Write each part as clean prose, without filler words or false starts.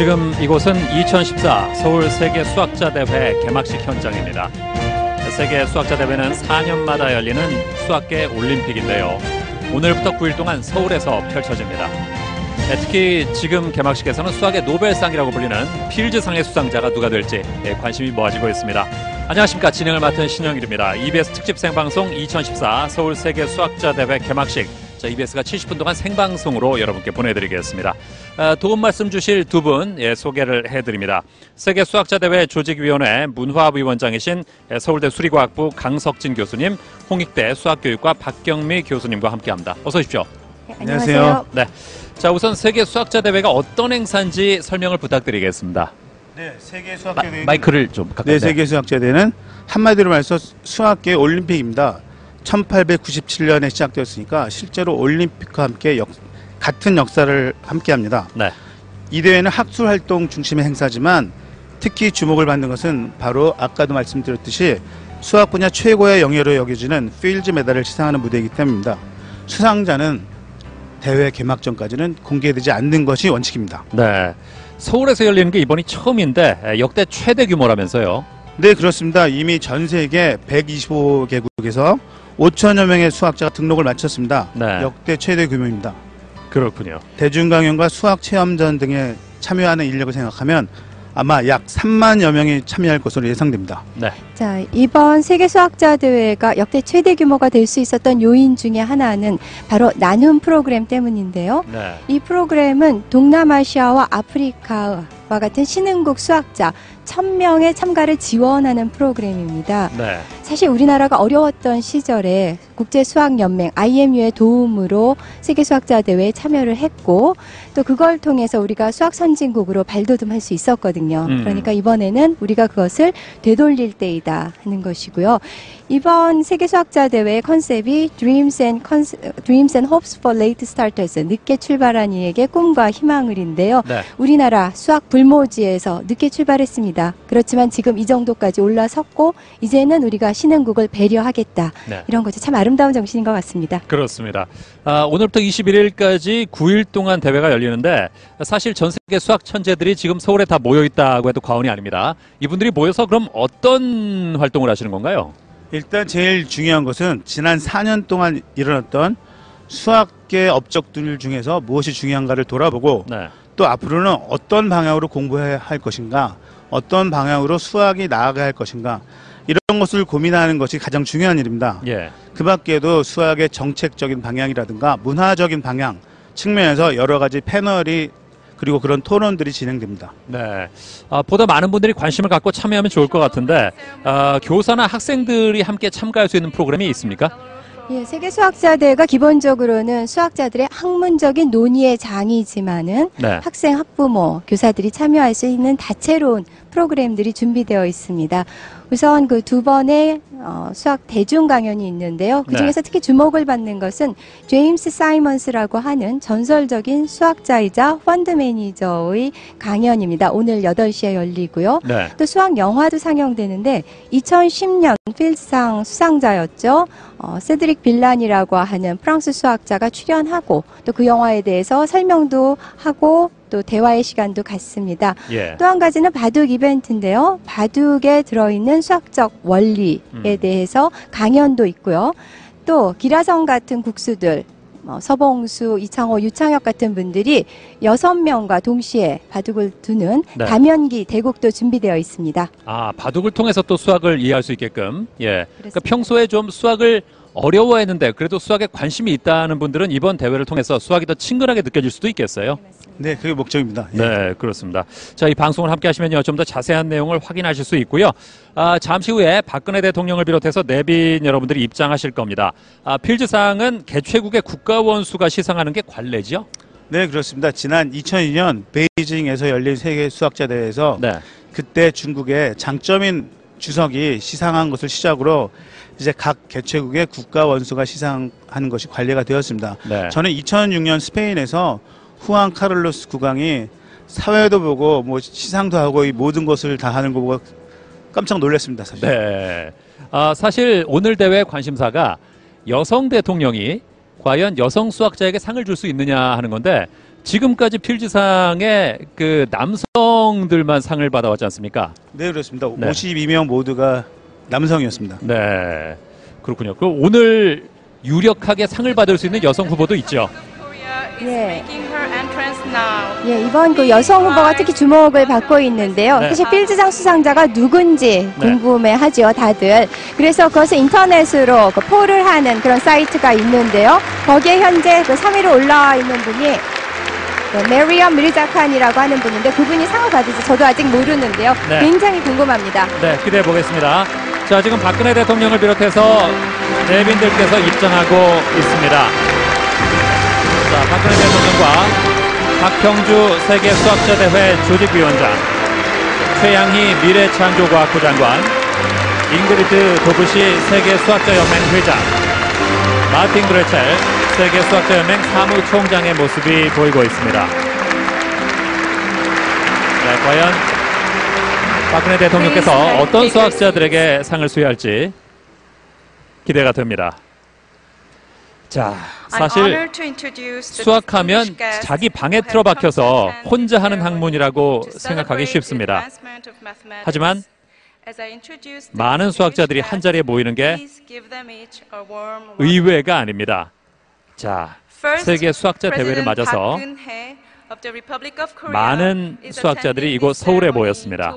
지금 이곳은 2014 서울 세계 수학자 대회 개막식 현장입니다. 세계 수학자 대회는 4년마다 열리는 수학계 올림픽인데요. 오늘부터 9일 동안 서울에서 펼쳐집니다. 특히 지금 개막식에서는 수학의 노벨상이라고 불리는 필즈상의 수상자가 누가 될지 관심이 모아지고 있습니다. 안녕하십니까. 진행을 맡은 신영일입니다. EBS 특집 생방송 2014 서울 세계 수학자 대회 개막식. EBS가 70분 동안 생방송으로 여러분께 보내드리겠습니다. 도움 말씀 주실 두 분 소개를 해드립니다. 세계 수학자 대회 조직위원회 문화위원장이신 서울대 수리과학부 강석진 교수님, 홍익대 수학교육과 박경미 교수님과 함께합니다. 어서 오십시오. 네, 안녕하세요. 네, 자 우선 세계 수학자 대회가 어떤 행사인지 설명을 부탁드리겠습니다. 네, 세계 수학자 대회는 마이크를 좀 가까이. 네, 세계 수학자 대회는 한마디로 말해서 수학계 올림픽입니다. 1897년에 시작되었으니까 실제로 올림픽과 함께 같은 역사를 함께합니다. 네. 이 대회는 학술 활동 중심의 행사지만 특히 주목을 받는 것은 바로 아까도 말씀드렸듯이 수학 분야 최고의 영예로 여겨지는 필즈 메달을 시상하는 무대이기 때문입니다. 수상자는 대회 개막 전까지는 공개되지 않는 것이 원칙입니다. 네. 서울에서 열리는 게 이번이 처음인데 역대 최대 규모라면서요? 네, 그렇습니다. 이미 전 세계 125개국에서 5천여 명의 수학자가 등록을 마쳤습니다. 네. 역대 최대 규모입니다. 그렇군요. 대중강연과 수학체험전 등에 참여하는 인력을 생각하면 아마 약 3만여 명이 참여할 것으로 예상됩니다. 네. 자, 이번 세계 수학자 대회가 역대 최대 규모가 될 수 있었던 요인 중에 하나는 바로 나눔 프로그램 때문인데요. 네. 이 프로그램은 동남아시아와 아프리카와 같은 신흥국 수학자 1000명의 참가를 지원하는 프로그램입니다. 네. 사실 우리나라가 어려웠던 시절에 국제수학연맹 IMU의 도움으로 세계수학자대회에 참여를 했고 또 그걸 통해서 우리가 수학 선진국으로 발돋움할 수 있었거든요. 그러니까 이번에는 우리가 그것을 되돌릴 때이다 하는 것이고요. 이번 세계수학자대회의 컨셉이 Dreams and Hopes for Late Starters, 늦게 출발한 이에게 꿈과 희망을인데요. 네. 우리나라 수학 불모지에서 늦게 출발했습니다. 그렇지만 지금 이 정도까지 올라섰고 이제는 우리가 신흥국을 배려하겠다. 네. 이런 것이 참 아름다운 정신인 것 같습니다. 그렇습니다. 오늘부터 21일까지 9일 동안 대회가 열리는데 사실 전 세계 수학 천재들이 지금 서울에 다 모여있다고 해도 과언이 아닙니다. 이분들이 모여서 그럼 어떤 활동을 하시는 건가요? 일단 제일 중요한 것은 지난 4년 동안 일어났던 수학계 업적들 중에서 무엇이 중요한가를 돌아보고 네. 또 앞으로는 어떤 방향으로 공부해야 할 것인가, 어떤 방향으로 수학이 나아가야 할 것인가 이런 것을 고민하는 것이 가장 중요한 일입니다. 예. 그 밖에도 수학의 정책적인 방향이라든가 문화적인 방향 측면에서 여러 가지 패널이 그리고 그런 토론들이 진행됩니다. 네. 보다 많은 분들이 관심을 갖고 참여하면 좋을 것 같은데 교사나 학생들이 함께 참가할 수 있는 프로그램이 있습니까? 예, 세계수학자대회가 기본적으로는 수학자들의 학문적인 논의의 장이지만은 네. 학생, 학부모, 교사들이 참여할 수 있는 다채로운 프로그램들이 준비되어 있습니다. 우선 그 두 번의 수학 대중 강연이 있는데요. 그 중에서 특히 주목을 받는 것은 제임스 사이먼스라고 하는 전설적인 수학자이자 펀드 매니저의 강연입니다. 오늘 8시에 열리고요. 네. 또 수학 영화도 상영되는데 2010년 필드상 수상자였죠. 세드릭 빌란이라고 하는 프랑스 수학자가 출연하고 또 그 영화에 대해서 설명도 하고 또 대화의 시간도 갖습니다. 예. 또 한 가지는 바둑 이벤트인데요. 바둑에 들어있는 수학적 원리에 대해서 강연도 있고요. 또 기라성 같은 국수들, 서봉수, 이창호, 유창혁 같은 분들이 6명과 동시에 바둑을 두는 네. 다면기 대국도 준비되어 있습니다. 바둑을 통해서 또 수학을 이해할 수 있게끔. 예. 그러니까 그렇습니다. 평소에 좀 수학을 어려워했는데 그래도 수학에 관심이 있다는 분들은 이번 대회를 통해서 수학이 더 친근하게 느껴질 수도 있겠어요. 네, 그게 목적입니다. 예. 네, 그렇습니다. 자, 이 방송을 함께 하시면요, 좀 더 자세한 내용을 확인하실 수 있고요. 잠시 후에 박근혜 대통령을 비롯해서 내빈 여러분들이 입장하실 겁니다. 필즈상은 개최국의 국가원수가 시상하는 게 관례죠? 네, 그렇습니다. 지난 2002년 베이징에서 열린 세계 수학자 대회에서 네. 그때 중국의 장점인 주석이 시상한 것을 시작으로 이제 각 개최국의 국가 원수가 시상하는 것이 관례가 되었습니다. 네. 저는 2006년 스페인에서 후안 카를로스 국왕이 사회도 보고 뭐 시상도 하고 이 모든 것을 다 하는 거 보고 깜짝 놀랐습니다, 사실. 네. 사실 오늘 대회 관심사가 여성 대통령이 과연 여성 수학자에게 상을 줄 수 있느냐 하는 건데 지금까지 필즈상에 그 남성들만 상을 받아왔지 않습니까? 네, 그렇습니다. 네. 52명 모두가 남성이었습니다. 네, 그렇군요. 그 오늘 유력하게 상을 받을 수 있는 여성 후보도 있죠. 예. 예, 이번 그 여성 후보가 특히 주목을 받고 있는데요. 네. 사실 필즈상 수상자가 누군지 네. 궁금해하죠, 다들. 그래서 그것을 인터넷으로 그 폴을 하는 그런 사이트가 있는데요. 거기에 현재 그 3위로 올라와 있는 분이 메리엄 미르자칸이라고 하는 분인데 그분이 상을 받을지 저도 아직 모르는데요. 네. 굉장히 궁금합니다. 네, 기대해 보겠습니다. 자, 지금 박근혜 대통령을 비롯해서 내빈들께서 입장하고 있습니다. 자, 박근혜 대통령과 박형주 세계수학자대회 조직위원장, 최양희 미래창조과학부 장관, 잉그리드 도브시 세계수학자연맹 회장, 마틴 그레첼 세계수학자연맹 사무총장의 모습이 보이고 있습니다. 네, 과연 박근혜 대통령께서 어떤 수학자들에게 상을 수여할지 기대가 됩니다. 자, 사실 수학하면 자기 방에 틀어박혀서 혼자 하는 학문이라고 생각하기 쉽습니다. 하지만 많은 수학자들이 한자리에 모이는 게 의외가 아닙니다. 자, 세계 수학자 대회를 맞아서 많은 수학자들이 이곳 서울에 모였습니다.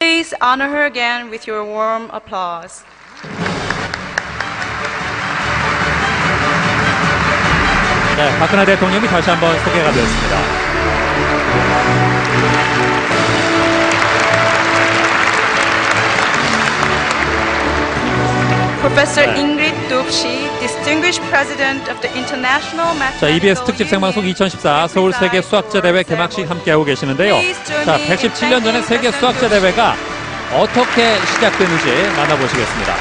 Please honor her again with your warm applause. 네, 박근혜 대통령이 다시 한번 소개가 되었습니다. Professor Ingrid Dubschi, Distinguished President of the International Mathematical 자, EBS 특집 생방송 2014 서울 세계 수학자 대회 개막식 함께하고 계시는데요. 자, 117년 전에 세계 수학자 대회가 어떻게 시작됐는지 만나보시겠습니다.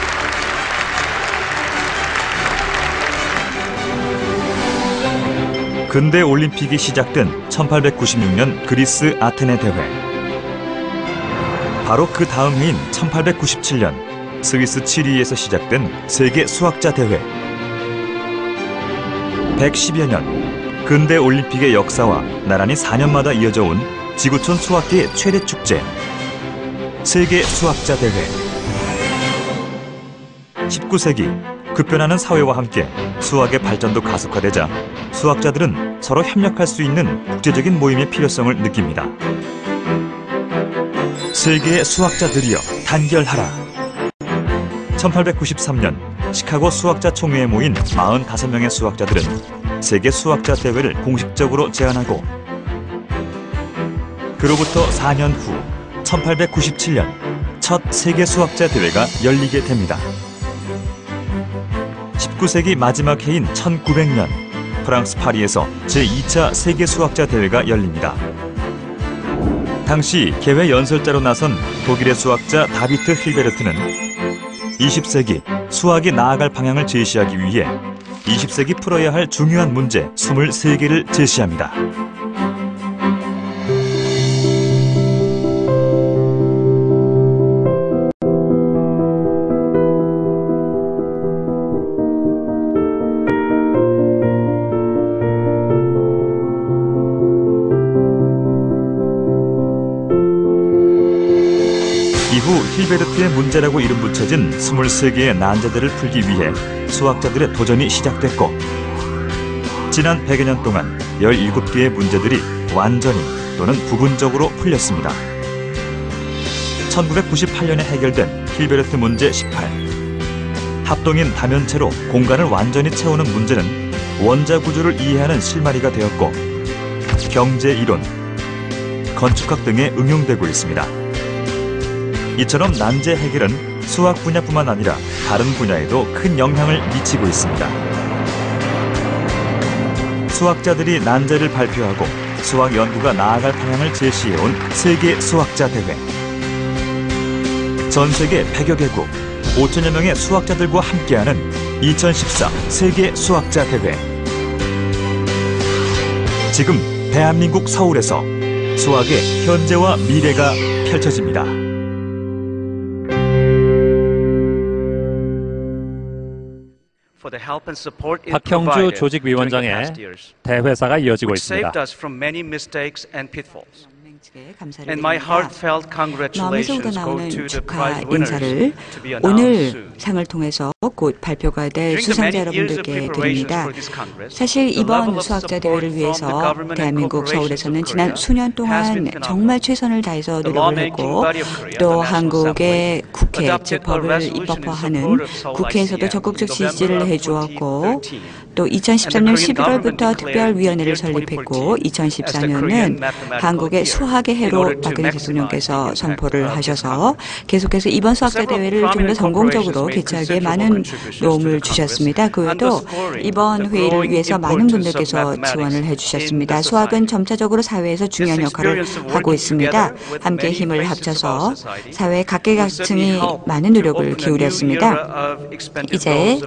근대 올림픽이 시작된 1896년 그리스 아테네 대회. 바로 그 다음 해인 1897년 스위스 치리에서 시작된 세계 수학자 대회. 110여 년 근대 올림픽의 역사와 나란히 4년마다 이어져 온 지구촌 수학계의 최대 축제 세계 수학자 대회. 19세기 급변하는 사회와 함께 수학의 발전도 가속화되자 수학자들은 서로 협력할 수 있는 국제적인 모임의 필요성을 느낍니다. 세계의 수학자들이여 단결하라. 1893년 시카고 수학자 총회에 모인 45명의 수학자들은 세계 수학자 대회를 공식적으로 제안하고 그로부터 4년 후 1897년 첫 세계 수학자 대회가 열리게 됩니다. 19세기 마지막 해인 1900년 프랑스 파리에서 제2차 세계 수학자 대회가 열립니다. 당시 개회 연설자로 나선 독일의 수학자 다비트 힐베르트는 20세기 수학이 나아갈 방향을 제시하기 위해 20세기 풀어야 할 중요한 문제 23개를 제시합니다. 이후 힐베르트의 문제라고 이름 붙여진 23개의 난제들을 풀기 위해 수학자들의 도전이 시작됐고 지난 100여 년 동안 17개의 문제들이 완전히 또는 부분적으로 풀렸습니다. 1998년에 해결된 힐베르트 문제 18. 합동인 다면체로 공간을 완전히 채우는 문제는 원자 구조를 이해하는 실마리가 되었고 경제 이론, 건축학 등에 응용되고 있습니다. 이처럼 난제 해결은 수학 분야뿐만 아니라 다른 분야에도 큰 영향을 미치고 있습니다. 수학자들이 난제를 발표하고 수학 연구가 나아갈 방향을 제시해온 세계 수학자 대회. 전 세계 100여 개국, 5천여 명의 수학자들과 함께하는 2014 세계 수학자 대회. 지금 대한민국 서울에서 수학의 현재와 미래가 펼쳐집니다. 박형주 조직위원장의 대회사가 이어지고 있습니다. 마음에서 우러나오는 축하 인사를 오늘 상을 통해서 곧 발표가 될 수상자 여러분들께 드립니다. 사실 이번 수학자 대회를 위해서 대한민국 서울에서는 지난 수년 동안 정말 최선을 다해서 노력을 했고 또 한국의 국회, 즉 법을 입법화하는 국회에서도 적극적 지지를 해주었고 또 2013년 11월부터 특별위원회를 설립했고 2014년은 한국의 수학의 해로 박근혜 대통령께서 선포를 하셔서 계속해서 이번 수학자 대회를 좀 더 성공적으로 개최하기에 많은 도움을 주셨습니다. 그 외에도 이번 회의를 위해서 많은 분들께서 지원을 해주셨습니다. 수학은 점차적으로 사회에서 중요한 역할을 하고 있습니다. 함께 힘을 합쳐서 사회 각계각층이 많은 노력을 기울였습니다. 이제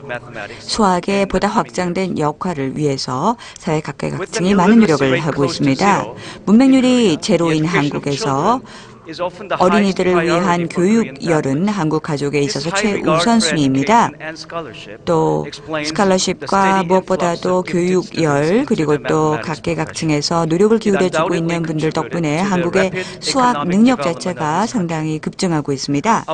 수학의 보다 확장된 역할을 위해서 사회 각계각층이 많은 노력을 하고 있습니다. 문맹률이 제로인 한국에서 어린이들을 위한 교육열은 한국 가족에 있어서 최우선순위입니다. 또 스칼러십과 무엇보다도 교육열 그리고 또 각계각층에서 노력을 기울여주고 있는 분들 덕분에 한국의 수학 능력 자체가 상당히 급증하고 있습니다.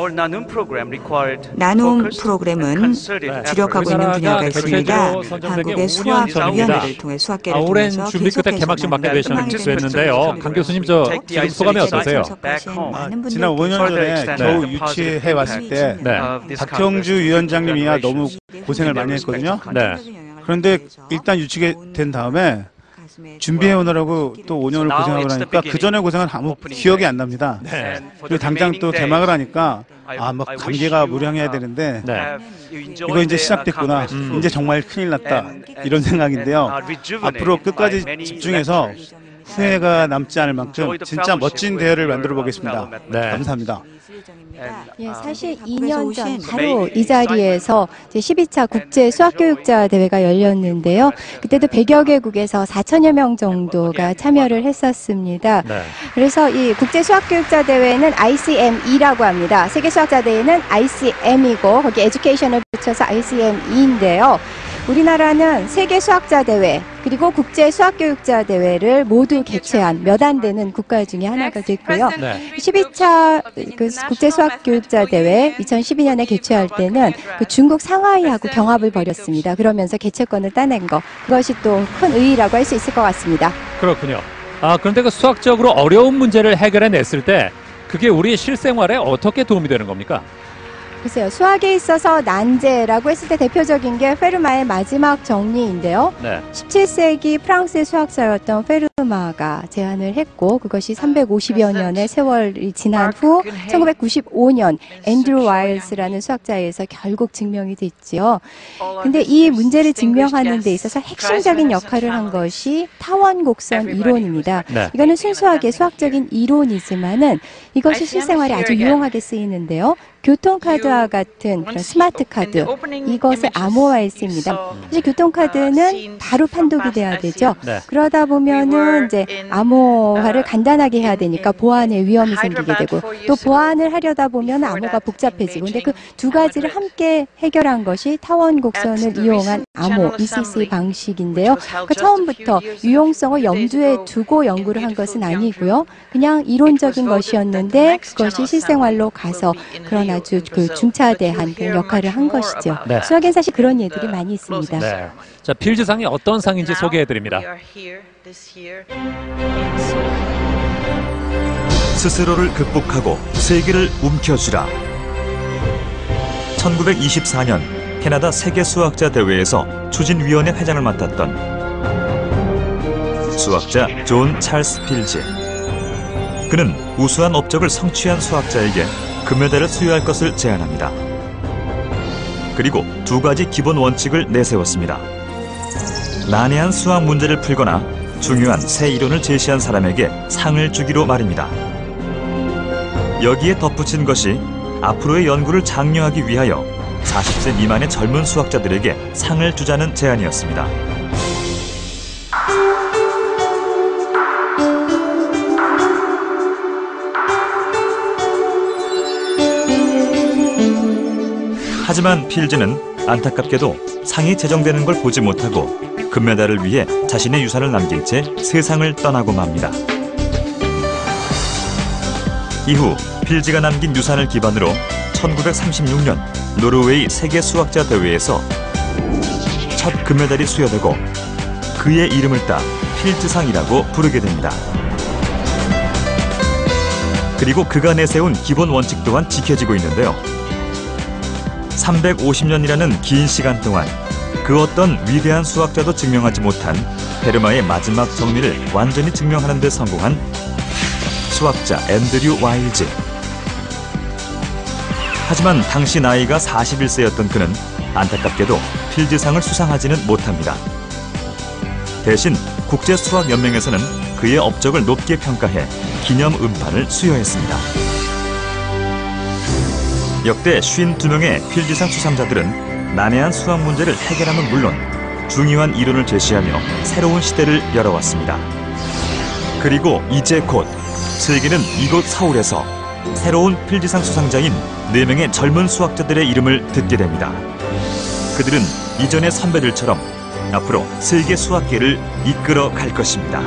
나눔 프로그램은 주력하고 있는 분야가 있습니다. 한국의 수학위원회를 통해 수학계를 오랜 통해서 준비 끝에 개막식 맡게 되셨는데요. 강 교수님 지금 소감이 어떠세요? 지난 5년 전에 겨우 유치해 왔을 때 박형주 위원장님이야 너무 고생을 많이 했거든요. 네. 그런데 일단 유치된 다음에 준비해 오느라고 또 5년을 고생하고 나니까 그 전에 고생은 아무 기억이 안 납니다. 네. 그리고 당장 또 개막을 하니까 막 감기가 무량해야 되는데 네. 이거 이제 시작됐구나. 이제 정말 큰일 났다. 이런 생각인데요. 앞으로 끝까지 집중해서 후회가 남지 않을 만큼 진짜 멋진 대회를 만들어 보겠습니다. 네. 감사합니다. 예, 사실 2년 전 바로 이 자리에서 12차 국제 수학교육자 대회가 열렸는데요. 그때도 100여 개국에서 4천여 명 정도가 참여를 했었습니다. 네. 그래서 이 국제 수학교육자 대회는 ICME라고 합니다. 세계 수학자 대회는 ICM이고 거기 에듀케이션을 붙여서 ICME인데요. 우리나라는 세계 수학자 대회 그리고 국제 수학교육자 대회를 모두 개최한 몇 안 되는 국가 중에 하나가 됐고요. 네. 12차 그 국제 수학교육자 대회 2012년에 개최할 때는 그 중국 상하이하고 경합을 벌였습니다. 그러면서 개최권을 따낸 거 그것이 또 큰 의의라고 할 수 있을 것 같습니다. 그렇군요. 그런데 그 수학적으로 어려운 문제를 해결해냈을 때 그게 우리 실생활에 어떻게 도움이 되는 겁니까? 글쎄요. 수학에 있어서 난제라고 했을 때 대표적인 게 페르마의 마지막 정리인데요. 네. 17세기 프랑스의 수학자였던 페르마가 제안을 했고 그것이 350여 년의 세월이 지난 후 1995년 앤드루 와일스라는 수학자에 의해서 결국 증명이 됐지요. 근데 이 문제를 증명하는 데 있어서 핵심적인 역할을 한 것이 타원곡선 이론입니다. 네. 이거는 순수하게 수학적인 이론이지만은 이것이 실생활에 아주 유용하게 쓰이는데요. 교통카드와 같은 그런 스마트 카드 이것을 암호화했습니다. 사실 교통카드는 바로 판독이 돼야 되죠. 네. 그러다 보면은 이제 암호화를 간단하게 해야 되니까 보안에 위험이 생기게 되고 또 보안을 하려다 보면 암호가 복잡해지고 근데 그 두 가지를 함께 해결한 것이 타원곡선을 이용한 암호 ECC 방식인데요. 그러니까 처음부터 유용성을 염두에 두고 연구를 한 것은 아니고요. 그냥 이론적인 것이었는데 그것이 실생활로 가서 그런 아주 그 중차대한 그런 역할을 한 것이죠. 네. 수학엔 사실 그런 예들이 많이 있습니다. 네. 자, 필즈상이 어떤 상인지 소개해드립니다. 스스로를 극복하고 세계를 움켜쥐라. 1924년 캐나다 세계 수학자 대회에서 추진위원회 회장을 맡았던 수학자 존 찰스 필즈. 그는 우수한 업적을 성취한 수학자에게 금메달을 수여할 것을 제안합니다. 그리고 두 가지 기본 원칙을 내세웠습니다. 난해한 수학 문제를 풀거나 중요한 새 이론을 제시한 사람에게 상을 주기로 말입니다. 여기에 덧붙인 것이 앞으로의 연구를 장려하기 위하여 40세 미만의 젊은 수학자들에게 상을 주자는 제안이었습니다. 하지만 필즈는 안타깝게도 상이 제정되는 걸 보지 못하고 금메달을 위해 자신의 유산을 남긴 채 세상을 떠나고 맙니다. 이후 필즈가 남긴 유산을 기반으로 1936년 노르웨이 세계 수학자 대회에서 첫 금메달이 수여되고 그의 이름을 따 필즈상이라고 부르게 됩니다. 그리고 그가 내세운 기본 원칙 또한 지켜지고 있는데요. 350년이라는 긴 시간 동안 그 어떤 위대한 수학자도 증명하지 못한 페르마의 마지막 정리를 완전히 증명하는 데 성공한 수학자 앤드류 와일즈. 하지만 당시 나이가 41세였던 그는 안타깝게도 필즈상을 수상하지는 못합니다. 대신 국제수학연맹에서는 그의 업적을 높게 평가해 기념 음판을 수여했습니다. 역대 52명의 필즈상 수상자들은 난해한 수학 문제를 해결함은 물론 중요한 이론을 제시하며 새로운 시대를 열어왔습니다. 그리고 이제 곧 세계는 이곳 서울에서 새로운 필즈상 수상자인 4명의 젊은 수학자들의 이름을 듣게 됩니다. 그들은 이전의 선배들처럼 앞으로 세계 수학계를 이끌어 갈 것입니다.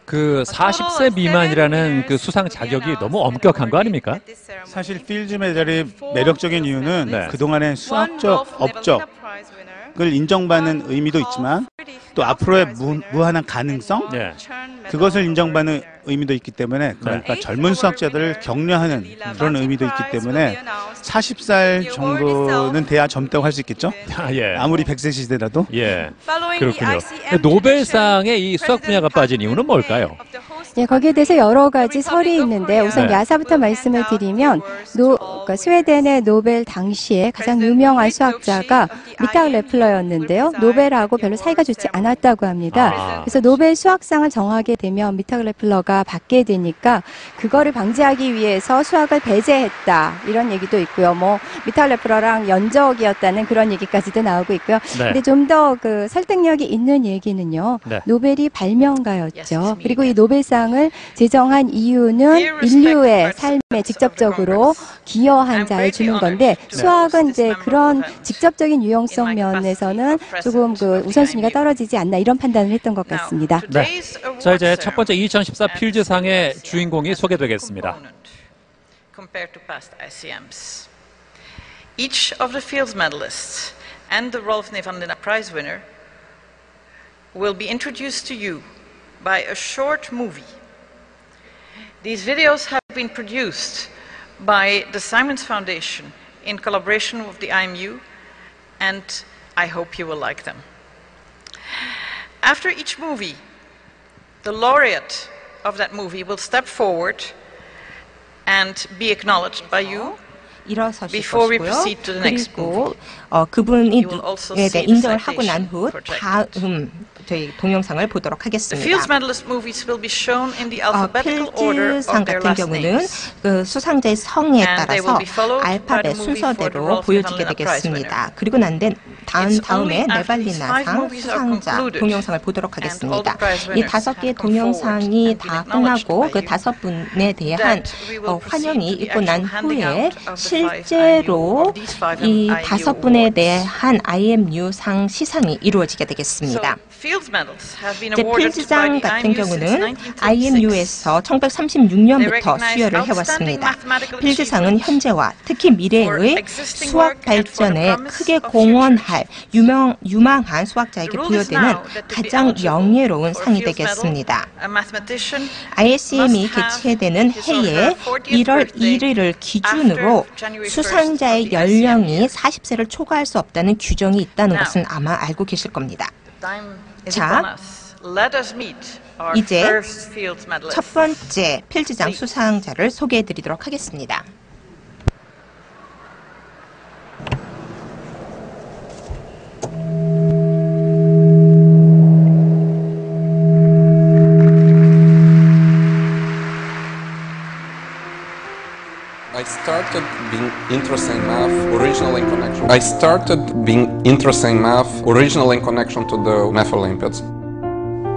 그 40세 미만이라는 그 수상 자격이 너무 엄격한 거 아닙니까? 사실 필즈 메달이 매력적인 이유는 그동안의 수학적 업적을 인정받는 의미도 있지만 또 앞으로의 무한한 가능성? 그것을 인정받는 의미도 있기 때문에 그러니까 젊은 수학자들을 격려하는 그런 의미도 있기 때문에 40살 정도는 돼야 젊다고 할 수 있겠죠? 아무리 100세 시대라도? 그렇군요. 노벨상에 이 수학 분야가 빠진 이유는 뭘까요? 거기에 대해서 여러 가지 설이 있는데 우선 야사부터 말씀을 드리면 그러니까 스웨덴의 노벨 당시에 가장 유명한 수학자가 미타 레플러였는데요. 노벨하고 별로 사이가 좋지 않았다고 합니다. 그래서 노벨 수학상을 정하게 되면 미타 레플러가 받게 되니까 그거를 방지하기 위해서 수학을 배제했다 이런 얘기도 있고요. 뭐 미타 레플러랑 연적이었다는 그런 얘기까지도 나오고 있고요. 근데 좀 더 그 설득력이 있는 얘기는요. 노벨이 발명가였죠. 그리고 이 노벨상을 제정한 이유는 인류의 삶에 직접적으로 기여한 자에 주는 건데 수학은 이제 그런 직접적인 유용성 면에서는 조금 그 우선순위가 떨어지지 않나 이런 판단을 했던 것 같습니다. 자, 이제 첫 번째 2014 필즈상의 주인공이 소개되겠습니다. Each of the Fields medalists and the Rolf Nevanlinna Prize winner will be introduced to you by a short movie. These videos have been produced by the Simons Foundation in collaboration with the IMU, and I hope you will like them. After each movie, the laureate of that movie will step forward and be acknowledged by you. 일어서실 것이고요. 그리고 그분이 인정을 하고 난 후 다음 저희 동영상을 보도록 하겠습니다. 필즈상 같은 경우는 그 수상자의 성에 따라서 알파벳 순서대로 보여지게 되겠습니다. 그리고 난 다음에 네발리나상 수상자 동영상을 보도록 하겠습니다. 이 5개의 동영상이 다 끝나고 그 5분에 대한 환영이 있고 난 후에 실제로 이 5분에 대한 IMU상 시상이 이루어지게 되겠습니다. 이제 필즈상 같은 경우는 IMU에서 1936년부터 수여를 해왔습니다. 필즈상은 현재와 특히 미래의 수학 발전에 크게 공헌할 유망한 수학자에게 부여되는 가장 영예로운 상이 되겠습니다. ISM이 개최되는 해에 1월 1일을 기준으로 수상자의 연령이 40세를 초과할 수 없다는 규정이 있다는 것은 아마 알고 계실 겁니다. 자, 이제 첫 번째 필즈상 수상자를 소개해 드리도록 하겠습니다. I started being interested in math originally in connection to the Math Olympiads.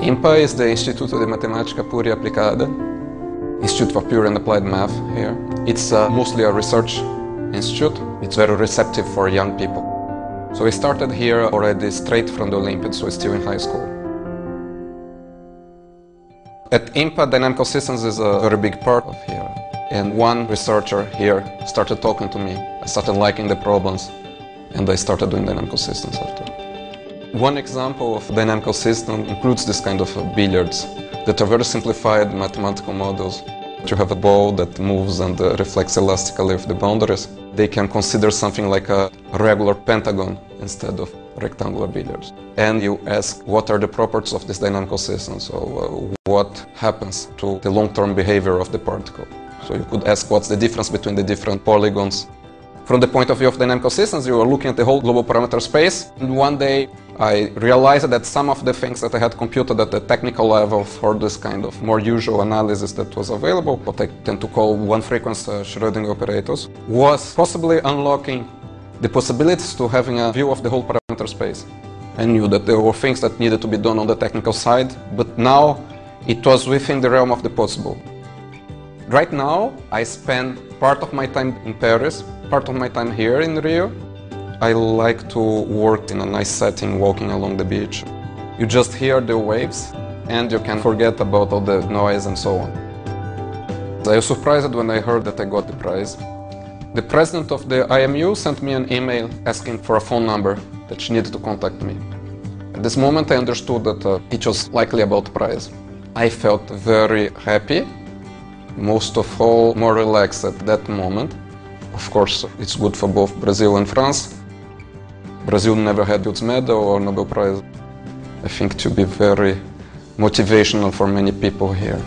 IMPA is the Instituto de Matemática Pura e Aplicada. Institute for Pure and Applied Math here. It's mostly a research institute. It's very receptive for young people. So we started here already straight from the Olympiads, so we're still in high school. At IMPA, dynamical systems is a very big part of here. And one researcher here started talking to me. I started liking the problems, and I started doing dynamical systems after. One example of dynamical system includes this kind of billiards that are very simplified mathematical models. You have a ball that moves and reflects elastically off the boundaries. They can consider something like a regular pentagon instead of rectangular billiards. And you ask what are the properties of this dynamical system, so what happens to the long-term behavior of the particle. So you could ask what's the difference between the different polygons. From the point of view of dynamical systems, you are looking at the whole global parameter space, and one day I realized that some of the things that I had computed at the technical level for this kind of more usual analysis that was available, what I tend to call one-frequency Schrödinger operators, was possibly unlocking the possibilities to having a view of the whole parameter space. I knew that there were things that needed to be done on the technical side, but now it was within the realm of the possible. Right now, I spend part of my time in Paris, part of my time here in Rio. I like to work in a nice setting, walking along the beach. You just hear the waves, and you can forget about all the noise and so on. I was surprised when I heard that I got the prize. The president of the IMU sent me an email asking for a phone number that she needed to contact me. At this moment, I understood that it was likely about the prize. I felt very happy. Most of all, more relaxed at that moment. Of course, it's good for both Brazil and France. Brazil never had its medal or Nobel Prize. I think to be very motivational for many people here.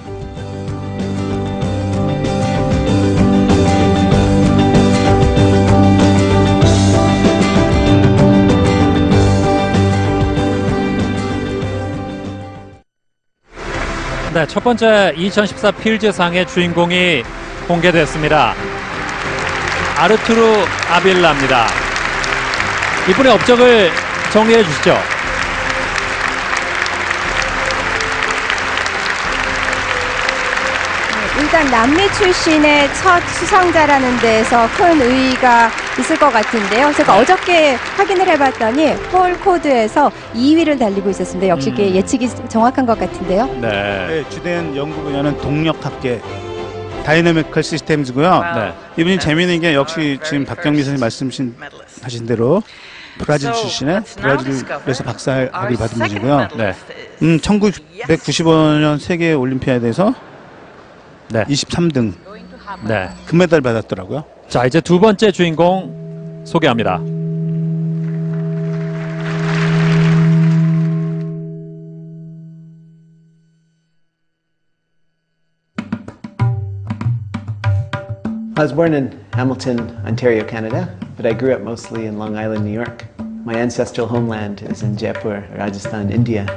네, 첫 번째 2014 필즈상의 주인공이 공개됐습니다. 아르투르 아빌라입니다. 이분의 업적을 정리해 주시죠. 일단 남미 출신의 첫 수상자라는 데에서 큰 의의가 있을 것 같은데요. 제가 어저께 확인을 해봤더니 폴 코드에서 2위를 달리고 있었습니다. 역시 이게 예측이 정확한 것 같은데요. 네. 주된 연구 분야는 동력학계, 다이내미컬 시스템즈고요. 네. 이분이 재미있는 게 역시 지금 박경미 선생님 말씀하신 대로 브라질 출신의 브라질에서 박사학위를 받은 분이고요. 네. 1995년 세계 올림피아드에서 네. 23등 네. 금메달 받았더라고요. 자, 이제 두 번째 주인공 소개합니다. I was born in Hamilton, Ontario, Canada, but I grew up mostly in Long Island, New York. My ancestral homeland is in Jaipur, Rajasthan, India.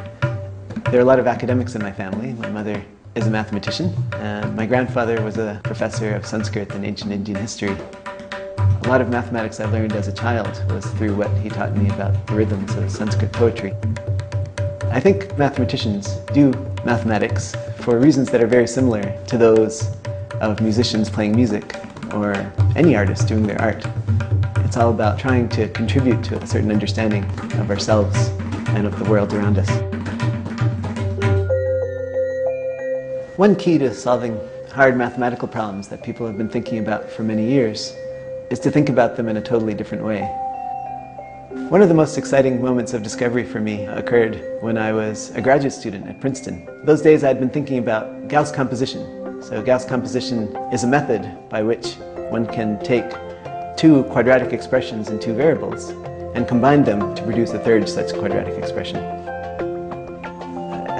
There are a lot of academics in my family. My mother is a mathematician, and my grandfather was a professor of Sanskrit and ancient Indian history. A lot of mathematics I learned as a child was through what he taught me about the rhythms of Sanskrit poetry. I think mathematicians do mathematics for reasons that are very similar to those of musicians playing music or any artist doing their art. It's all about trying to contribute to a certain understanding of ourselves and of the world around us. One key to solving hard mathematical problems that people have been thinking about for many years is to think about them in a totally different way. One of the most exciting moments of discovery for me occurred when I was a graduate student at Princeton. Those days I'd been thinking about Gauss composition. So Gauss composition is a method by which one can take two quadratic expressions in two variables and combine them to produce a third such quadratic expression.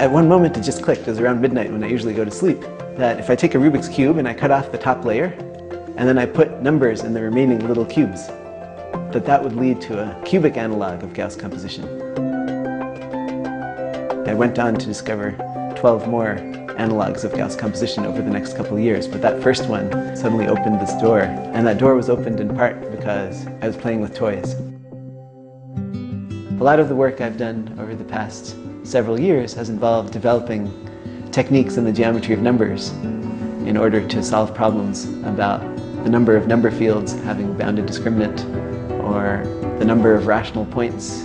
At one moment it just clicked, it was around midnight when I usually go to sleep, that if I take a Rubik's Cube and I cut off the top layer and then I put numbers in the remaining little cubes, that would lead to a cubic analog of Gauss composition. I went on to discover 12 more analogs of Gauss composition over the next couple of years, but that first one suddenly opened this door, and that door was opened in part because I was playing with toys. A lot of the work I've done over the past several years has involved developing techniques in the geometry of numbers in order to solve problems about the number of number fields having bounded discriminant or the number of rational points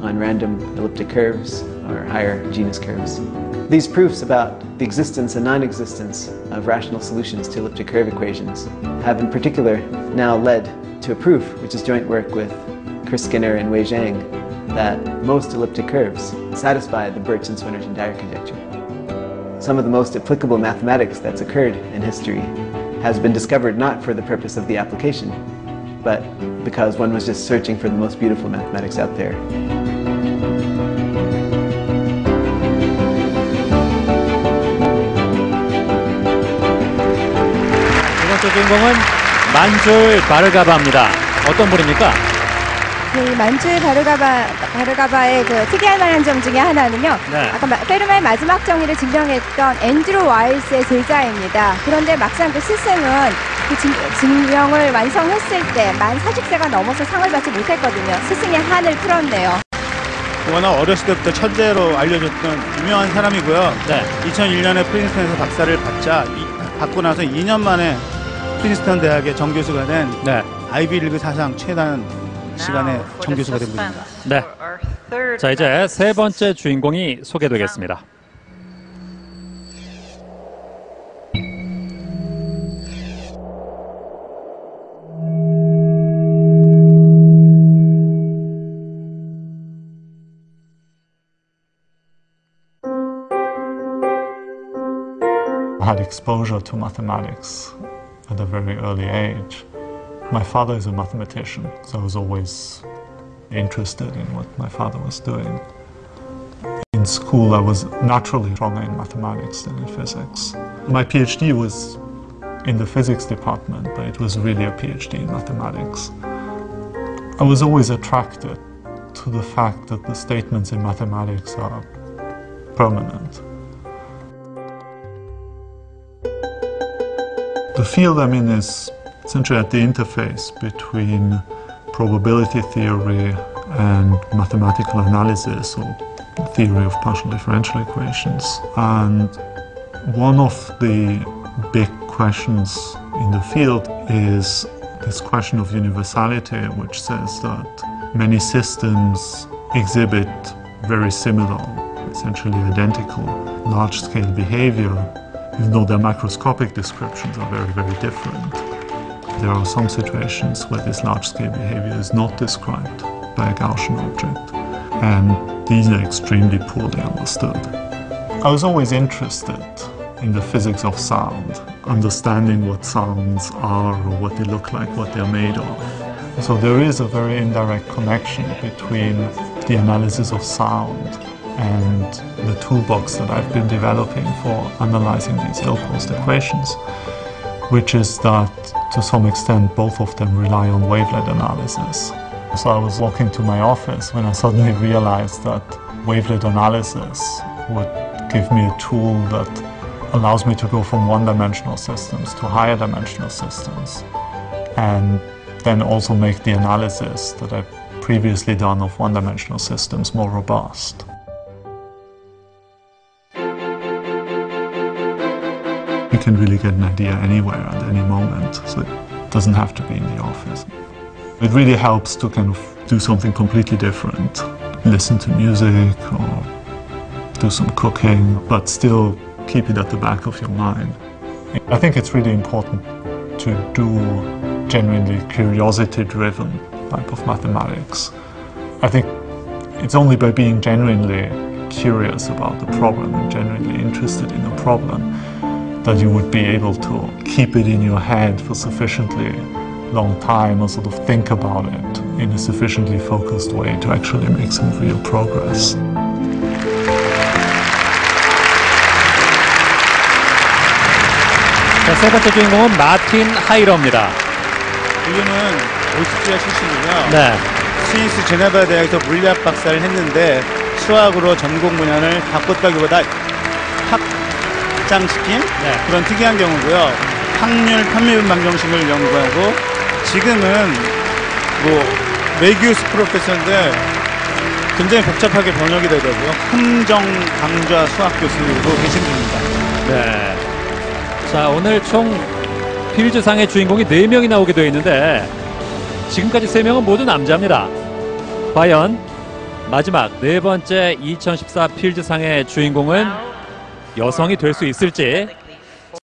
on random elliptic curves or higher genus curves. These proofs about the existence and non-existence of rational solutions to elliptic curve equations have in particular now led to a proof, which is joint work with Chris Skinner and Wei Zhang, that most elliptic curves satisfy the Birch and Swinnerton Dyer conjecture. Some of the most applicable mathematics that's occurred in history has been discovered not for the purpose of the application, but because one was just searching for the most beautiful mathematics out there. 두 번째 주인공은 만줄 바르가바입니다. 어떤 분입니까? 그 만줄 바르가바의 그 특이할 만한 점 중에 하나는요. 네. 아까 페르마의 마지막 정의를 증명했던 앤드루 와일스의 제자입니다. 그런데 막상 그 스승은 그 증명을 완성했을 때 만 40세가 넘어서 상을 받지 못했거든요. 스승의 한을 풀었네요. 워낙 어렸을 때부터 천재로 알려졌던 유명한 사람이고요. 네. 2001년에 프린스턴에서 박사를 받고 나서 2년 만에 프린스턴 대학의 정교수가 된 네. 아이비리그 사상 최단 시간에 정교수가 된 분입니다. 네. 자, 이제 세 번째 주인공이 소개되겠습니다. I had exposure to mathematics at a very early age. My father is a mathematician, so I was always interested in what my father was doing. In school, I was naturally stronger in mathematics than in physics. My PhD was in the physics department, but it was really a PhD in mathematics. I was always attracted to the fact that the statements in mathematics are permanent. The field I'm in is essentially at the interface between probability theory and mathematical analysis, or theory of partial differential equations. And one of the big questions in the field is this question of universality, which says that many systems exhibit very similar, essentially identical, large-scale behavior, even though their macroscopic descriptions are very, very different. There are some situations where this large-scale behavior is not described by a Gaussian object, and these are extremely poorly understood. I was always interested in the physics of sound, understanding what sounds are or what they look like, what they're made of. So there is a very indirect connection between the analysis of sound and the toolbox that I've been developing for analyzing these ill-posed equations, which is that to some extent both of them rely on wavelet analysis. So I was walking to my office when I suddenly realized that wavelet analysis would give me a tool that allows me to go from one-dimensional systems to higher dimensional systems, and then also make the analysis that I've previously done of one-dimensional systems more robust. You can really get an idea anywhere at any moment, so it doesn't have to be in the office. It really helps to kind of do something completely different, listen to music or do some cooking, but still keep it at the back of your mind. I think it's really important to do genuinely curiosity-driven type of mathematics. I think it's only by being genuinely curious about the problem and genuinely interested in a problem that you would be able to keep it in your head for sufficiently long time or sort of think about it in a sufficiently focused way to actually make some real progress. 자, 세 번째 주인공은 마틴 하이러입니다. 이분은 오스트리아 출신이고요. 네. 스위스 제네바 대학에서 물리학 박사를 했는데 수학으로 전공 분야를 바꿨다기보다 확장시킨 그런 특이한 경우고요. 확률 편미분 방정식을 연구하고 지금은 메기우스 프로페서인데 굉장히 복잡하게 번역이 되더라고요. 함정 강좌 수학 교수로 계신 분입니다. 네. 자, 오늘 총 필즈상의 주인공이 4명이 나오게 되어 있는데 지금까지 3명은 모두 남자입니다. 과연 마지막 4번째 2014 필즈상의 주인공은 여성이 될 수 있을지